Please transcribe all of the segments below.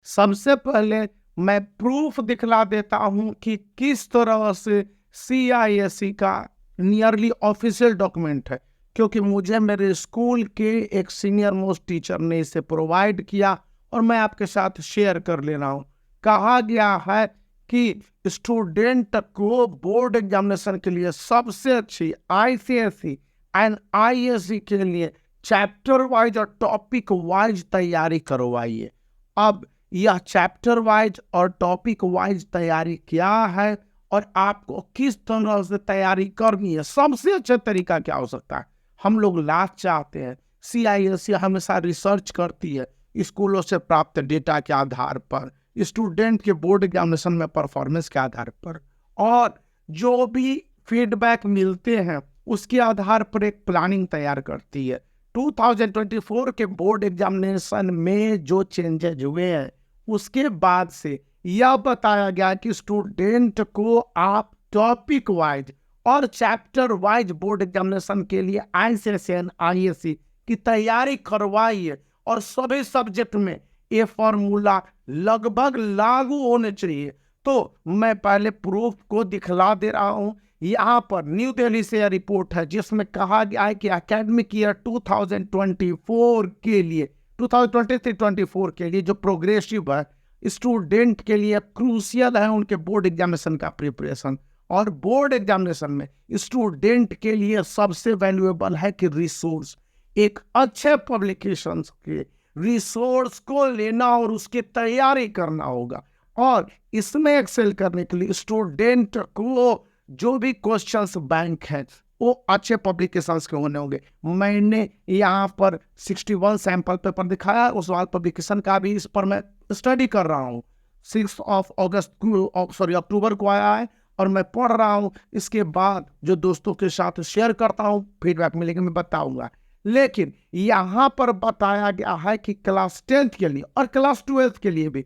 सबसे पहले मैं प्रूफ दिखला देता हूं कि किस तरह से CISE का नियरली ऑफिशियल डॉक्यूमेंट है, क्योंकि मुझे मेरे स्कूल के एक सीनियर मोस्ट टीचर ने इसे प्रोवाइड किया और मैं आपके साथ शेयर कर ले रहा हूं। कहा गया है कि स्टूडेंट को बोर्ड एग्जामिनेशन के लिए सबसे अच्छी ICSE एंड ISE के लिए चैप्टर वाइज और टॉपिक वाइज तैयारी करवाइए। अब यह चैप्टर वाइज और टॉपिक वाइज तैयारी क्या है और आपको किस तरह से तैयारी करनी है, सबसे अच्छा तरीका क्या हो सकता है। हम लोग लास्ट चाहते हैं, CISE हमेशा रिसर्च करती है स्कूलों से प्राप्त डेटा के आधार पर, स्टूडेंट के बोर्ड एग्जामिनेशन में परफॉर्मेंस के आधार पर, और जो भी फीडबैक मिलते हैं उसके आधार पर एक प्लानिंग तैयार करती है। 2024 के बोर्ड एग्जामिनेशन में जो चेंजेज हुए हैं उसके बाद से यह बताया गया कि स्टूडेंट को आप टॉपिक वाइज और चैप्टर वाइज बोर्ड एग्जामिनेशन के लिए ICSE ISE की तैयारी करवाइए और सभी सब्जेक्ट में ये फॉर्मूला लगभग लागू होने चाहिए। तो मैं पहले प्रूफ को दिखला दे रहा हूं। यहाँ पर न्यू दिल्ली से यह रिपोर्ट है जिसमें कहा गया है कि एकेडमिक ईयर 2024 के लिए 2023-24 के लिए जो प्रोग्रेसिव है, स्टूडेंट के लिए क्रूशियल है उनके बोर्ड एग्जामिनेशन का प्रिपरेशन। और बोर्ड एग्जामिनेशन में स्टूडेंट के लिए सबसे वैल्यूएबल है कि रिसोर्स, एक अच्छे पब्लिकेशंस के रिसोर्स को लेना और उसकी तैयारी करना होगा। और इसमें एक्सेल करने के लिए स्टूडेंट को जो भी क्वेश्चंस बैंक है वो अच्छे पब्लिकेशंस के होने होंगे। मैंने यहाँ पर 61 सैंपल पेपर दिखाया, उस वाल पब्लिकेशन का भी इस पर मैं स्टडी कर रहा हूँ। 6 अक्टूबर को आया है और मैं पढ़ रहा हूँ। इसके बाद जो दोस्तों के साथ शेयर करता हूँ, फीडबैक मिलेगा मैं बताऊंगा। लेकिन यहाँ पर बताया गया है कि क्लास 10th के लिए और क्लास 12th के लिए भी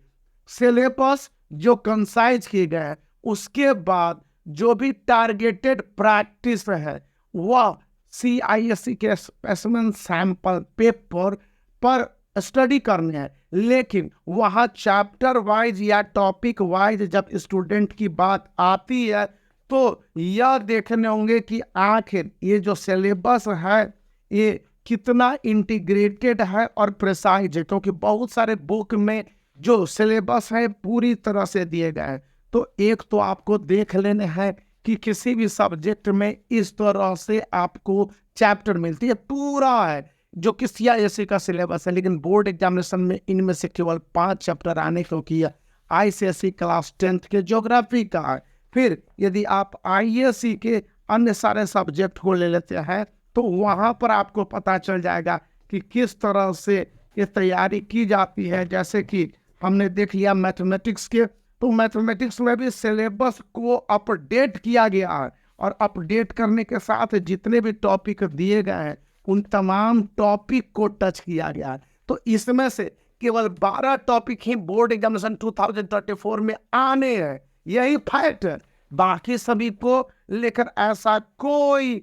सिलेबस जो कंसाइज किए गए हैं, उसके बाद जो भी टारगेटेड प्रैक्टिस है वह CISE के स्पेसिमेन सैंपल पेपर पर स्टडी करने हैं। लेकिन वहाँ चैप्टर वाइज या टॉपिक वाइज जब स्टूडेंट की बात आती है तो यह देखने होंगे कि आखिर ये जो सिलेबस है ये कितना इंटीग्रेटेड है और प्रिसाइज है, क्योंकि बहुत सारे बुक में जो सिलेबस है पूरी तरह से दिए गए हैं। तो एक तो आपको देख लेने हैं कि किसी भी सब्जेक्ट में इस तरह से आपको चैप्टर मिलती है, पूरा है जो कि CISE का सिलेबस है। लेकिन बोर्ड एग्जामिनेशन में इनमें से केवल 5 चैप्टर आने को किया। ICSE क्लास 10th के ज्योग्राफी का है। फिर यदि आप ISE के अन्य सारे सब्जेक्ट को ले लेते हैं तो वहां पर आपको पता चल जाएगा कि किस तरह से ये तैयारी की जाती है। जैसे कि हमने देख लिया मैथमेटिक्स के, तो मैथमेटिक्स में भी सिलेबस को अपडेट किया गया है और अपडेट करने के साथ जितने भी टॉपिक दिए गए हैं उन तमाम टॉपिक को टच किया गया है। तो इसमें से केवल 12 टॉपिक ही बोर्ड एग्जामिनेशन 2034 में आने हैं, यही फैक्ट है। बाकी सभी को लेकर ऐसा कोई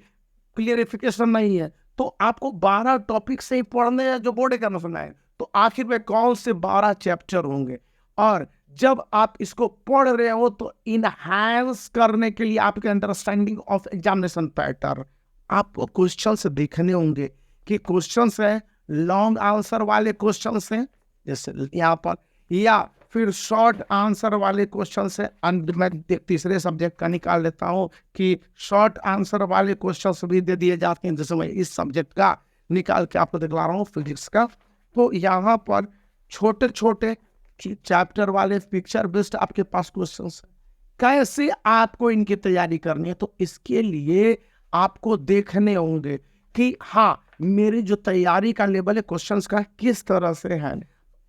क्लियरिफिकेशन नहीं है। तो आपको 12 टॉपिक से ही पढ़ने हैं जो बोर्ड एग्जामिनेशन आए, तो आखिर में कौन से 12 चैप्टर होंगे। और जब आप इसको पढ़ रहे हो तो इनहांस करने के लिए आपके अंडरस्टैंडिंग ऑफ एग्जामिनेशन पैटर्न आपको क्वेश्चंस देखने होंगे कि क्वेश्चंस है लॉन्ग आंसर वाले क्वेश्चंस हैं जैसे यहाँ पर, या फिर शॉर्ट आंसर वाले क्वेश्चंस हैं। मैं तीसरे सब्जेक्ट का निकाल लेता हूँ कि शॉर्ट आंसर वाले क्वेश्चंस भी दे दिए जाते हैं, जैसे मैं इस सब्जेक्ट का निकाल के आपको दिखला रहा हूँ फिजिक्स का। तो यहाँ पर छोटे छोटे चैप्टर वाले पिक्चर बेस्ड आपके पास क्वेश्चंस हैं। कैसे आपको इनकी तैयारी करनी है, तो इसके लिए आपको देखने होंगे कि हाँ मेरी जो तैयारी का लेवल है क्वेश्चंस का किस तरह से है।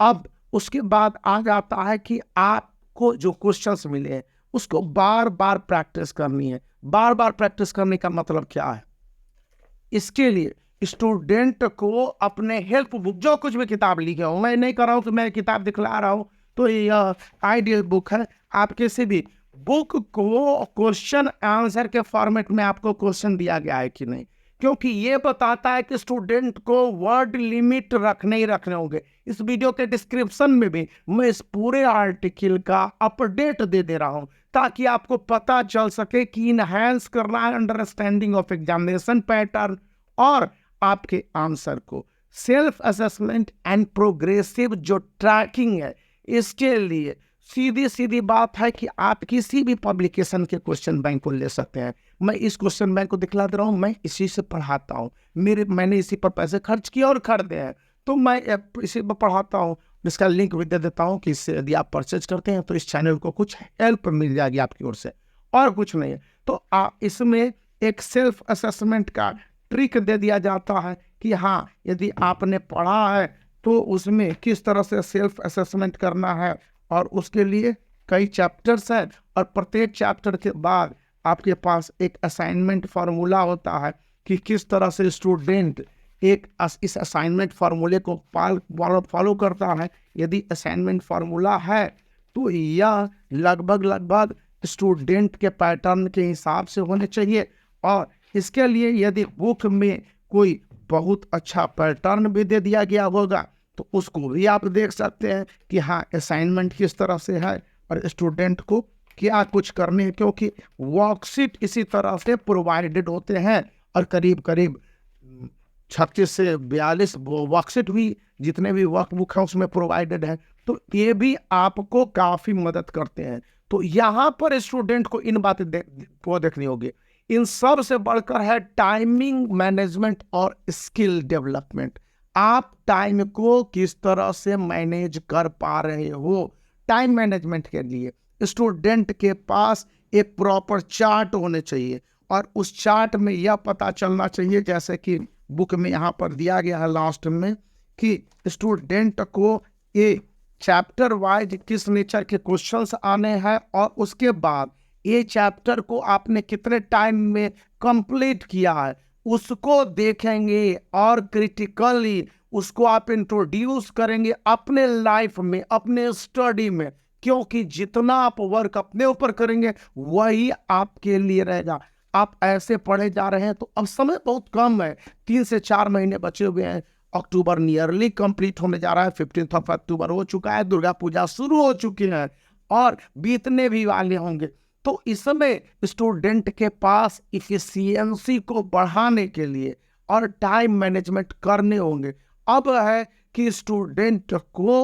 अब उसके बाद आ जाता है कि आपको जो क्वेश्चंस मिले हैं उसको बार बार प्रैक्टिस करनी है। बार बार प्रैक्टिस करने का मतलब क्या है, इसके लिए स्टूडेंट को अपने हेल्प बुक, जो कुछ भी किताब लिखे हो, मैं नहीं कर रहा हूँ कि मैं किताब दिखला रहा हूँ तो यह आइडियल बुक है, आप किसी भी बुक को क्वेश्चन आंसर के फॉर्मेट में आपको क्वेश्चन दिया गया है कि नहीं, क्योंकि ये बताता है कि स्टूडेंट को वर्ड लिमिट रखने ही रखने होंगे। इस वीडियो के डिस्क्रिप्शन में भी मैं इस पूरे आर्टिकल का अपडेट दे दे रहा हूं, ताकि आपको पता चल सके कि इनहैंस करना है अंडरस्टैंडिंग ऑफ एग्जामिनेशन पैटर्न और आपके आंसर को। सेल्फ असेसमेंट एंड प्रोग्रेसिव जो ट्रैकिंग है, इसके लिए सीधी सीधी बात है कि आप किसी भी पब्लिकेशन के क्वेश्चन बैंक को ले सकते हैं। मैं इस क्वेश्चन बैंक को दिखला दे रहा हूँ, मैं इसी से पढ़ाता हूँ, मैंने इसी पर पैसे खर्च किए और खरीदे हैं, तो मैं इसी पर पढ़ाता हूँ। इसका लिंक भी दे देता हूँ कि इससे यदि आप परचेज करते हैं तो इस चैनल को कुछ हेल्प मिल जाएगी आपकी ओर से, और कुछ नहीं है। तो इसमें एक सेल्फ असेसमेंट का ट्रिक दे दिया जाता है कि हाँ, यदि आपने पढ़ा है तो उसमें किस तरह से सेल्फ असेसमेंट करना है, और उसके लिए कई चैप्टर्स हैं, और प्रत्येक चैप्टर के बाद आपके पास एक असाइनमेंट फार्मूला होता है कि किस तरह से स्टूडेंट इस असाइनमेंट फार्मूले को फॉलो करता है। यदि असाइनमेंट फार्मूला है तो यह लगभग स्टूडेंट के पैटर्न के हिसाब से होने चाहिए, और इसके लिए यदि बुक में कोई बहुत अच्छा पैटर्न भी दे दिया गया होगा तो उसको भी आप देख सकते हैं कि हाँ, असाइनमेंट किस तरह से है और स्टूडेंट को क्या कुछ करने हैं, क्योंकि वर्कशीट इसी तरह से प्रोवाइडेड होते हैं, और करीब 36 से 42 वर्कशीट भी, जितने भी वर्कबुक है उसमें प्रोवाइडेड है, तो ये भी आपको काफ़ी मदद करते हैं। तो यहाँ पर स्टूडेंट को इन बातें देखनी होगी। इन सब से बढ़कर है टाइमिंग मैनेजमेंट और स्किल डेवलपमेंट। आप टाइम को किस तरह से मैनेज कर पा रहे हो। टाइम मैनेजमेंट के लिए स्टूडेंट के पास एक प्रॉपर चार्ट होने चाहिए, और उस चार्ट में यह पता चलना चाहिए, जैसे कि बुक में यहाँ पर दिया गया है लास्ट में, कि स्टूडेंट को ये चैप्टर वाइज किस नेचर के क्वेश्चंस आने हैं, और उसके बाद ये चैप्टर को आपने कितने टाइम में कंप्लीट किया है उसको देखेंगे, और क्रिटिकली उसको आप इंट्रोड्यूस करेंगे अपने लाइफ में, अपने स्टडी में, क्योंकि जितना आप वर्क अपने ऊपर करेंगे वही आपके लिए रहेगा। आप ऐसे पढ़े जा रहे हैं तो अब समय बहुत कम है, 3 से 4 महीने बचे हुए हैं, अक्टूबर नियरली कंप्लीट होने जा रहा है, 15 अक्टूबर हो चुका है, दुर्गा पूजा शुरू हो चुकी है और बीतने भी वाले होंगे। तो इसमें स्टूडेंट के पास इफिशियंसी को बढ़ाने के लिए और टाइम मैनेजमेंट करने होंगे। अब है कि स्टूडेंट को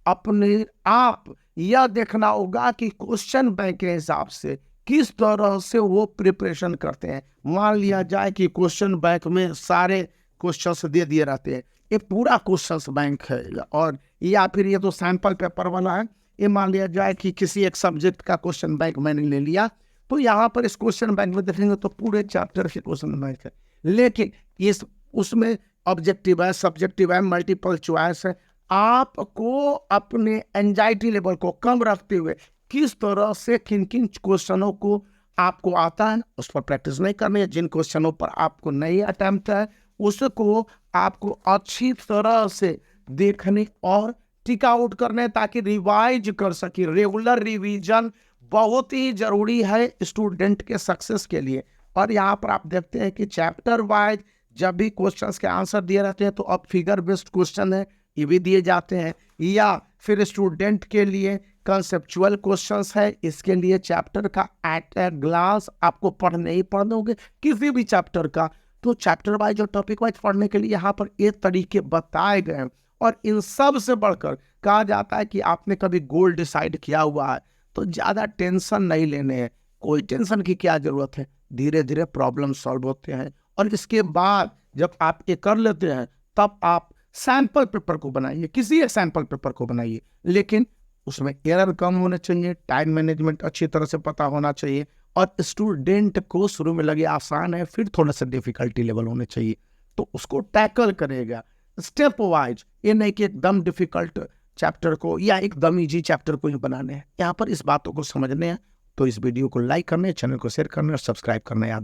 अपने आप यह देखना होगा कि क्वेश्चन बैंक के हिसाब से किस तरह से वो प्रिपरेशन करते हैं। मान लिया जाए कि क्वेश्चन बैंक में सारे क्वेश्चंस दे दिए रहते हैं, ये पूरा क्वेश्चंस बैंक है, और या फिर ये तो सैंपल पेपर वाला है, ये मान लिया जाए कि किसी एक सब्जेक्ट का क्वेश्चन बैंक मैंने ले लिया, तो यहाँ पर इस क्वेश्चन बैंक में देखेंगे तो पूरे चैप्टर के क्वेश्चन बैंक है, लेकिन इस उसमें ऑब्जेक्टिव है, सब्जेक्टिव है, मल्टीपल चॉइस है। आपको अपने एंजाइटी लेवल को कम रखते हुए किस तरह से किन किन क्वेश्चनों को आपको आता है उस पर प्रैक्टिस नहीं करनी है, जिन क्वेश्चनों पर आपको नहीं अटेम्प्ट है उसको आपको अच्छी तरह से देखने और टिक आउट करने, ताकि रिवाइज कर सके। रेगुलर रिवीजन बहुत ही जरूरी है स्टूडेंट के सक्सेस के लिए। और यहाँ पर आप देखते हैं कि चैप्टर वाइज जब भी क्वेश्चंस के आंसर दिए रहते हैं तो अब फिगर बेस्ड क्वेश्चन है ये भी दिए जाते हैं, या फिर स्टूडेंट के लिए कंसेप्चुअल क्वेश्चंस है, इसके लिए चैप्टर का एट ए ग्लास आपको पढ़ने ही पढ़ने होंगे किसी भी चैप्टर का। तो चैप्टर वाइज और टॉपिक वाइज पढ़ने के लिए यहाँ पर ये तरीके बताए गए हैं। और इन सब से बढ़कर कहा जाता है कि आपने कभी गोल डिसाइड किया हुआ है तो ज़्यादा टेंशन नहीं लेने हैं, कोई टेंशन की क्या ज़रूरत है, धीरे धीरे प्रॉब्लम सॉल्व होते हैं। और इसके बाद जब आप ये कर लेते हैं तब आप सैंपल पेपर को बनाइए, किसी एक सैंपल पेपर को बनाइए, लेकिन उसमें एरर कम होने चाहिए, टाइम मैनेजमेंट अच्छी तरह से पता होना चाहिए, और स्टूडेंट को शुरू में लगे आसान है फिर थोड़ा सा डिफिकल्टी लेवल होने चाहिए, तो उसको टैकल करेगा स्टेप वाइज। ये नहीं कि एकदम डिफिकल्ट चैप्टर को या एकदम इजी चैप्टर को ही बनाने हैं। यहाँ पर इस बातों को समझने हैं तो इस वीडियो को लाइक करना है, चैनल को शेयर करना है और सब्सक्राइब करना याद रखें।